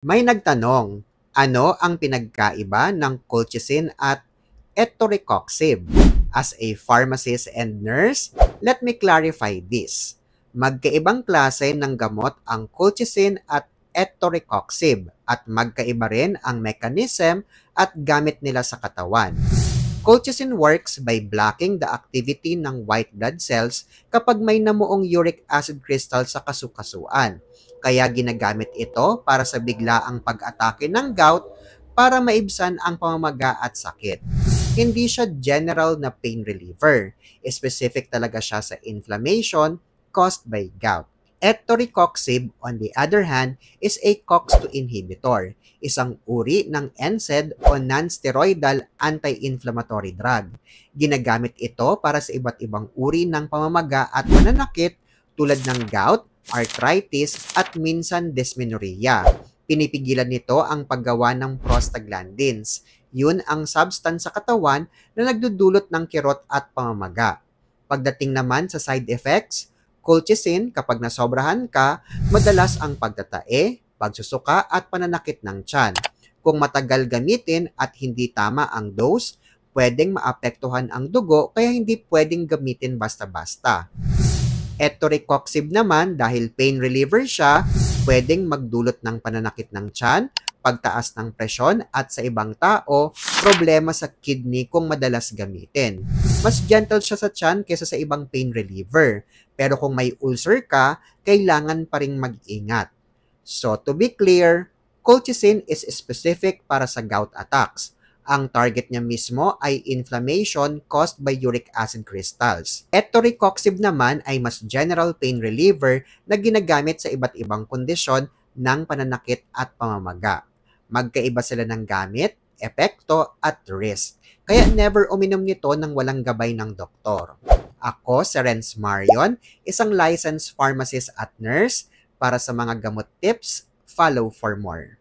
May nagtanong, ano ang pinagkaiba ng colchicine at etoricoxib? As a pharmacist and nurse, let me clarify this. Magkaibang klase ng gamot ang colchicine at etoricoxib at magkaiba rin ang mechanism at gamit nila sa katawan. Colchicine works by blocking the activity ng white blood cells kapag may namuong uric acid crystal sa kasukasuan. Kaya ginagamit ito para sa biglaang pag-atake ng gout para maibsan ang pamamaga at sakit. Hindi siya general na pain reliever. Specific talaga siya sa inflammation caused by gout. Etoricoxib, on the other hand, is a COX-2 inhibitor, isang uri ng NSAID o non-steroidal anti-inflammatory drug. Ginagamit ito para sa iba't ibang uri ng pamamaga at mananakit tulad ng gout, arthritis, at minsan dysmenorrhea. Pinipigilan nito ang paggawa ng prostaglandins. Yun ang substance sa katawan na nagdudulot ng kirot at pamamaga. Pagdating naman sa side effects, colchicine, kapag nasobrahan ka, madalas ang pagtatae, pagsusuka at pananakit ng tiyan. Kung matagal gamitin at hindi tama ang dose, pwedeng maapektuhan ang dugo kaya hindi pwedeng gamitin basta-basta. Etoricoxib naman, dahil pain reliever siya, pwedeng magdulot ng pananakit ng tiyan, pagtaas ng presyon at sa ibang tao, problema sa kidney kung madalas gamitin. Mas gentle siya sa tiyan kaysa sa ibang pain reliever. Pero kung may ulcer ka, kailangan pa ring mag-ingat. So to be clear, colchicine is specific para sa gout attacks. Ang target niya mismo ay inflammation caused by uric acid crystals. Etoricoxib naman ay mas general pain reliever na ginagamit sa iba't ibang kondisyon ng pananakit at pamamaga. Magkaiba sila ng gamit, epekto at risk. Kaya never uminom nito nang walang gabay ng doktor. Ako si Renz Marion, isang licensed pharmacist at nurse. Para sa mga gamot tips, follow for more.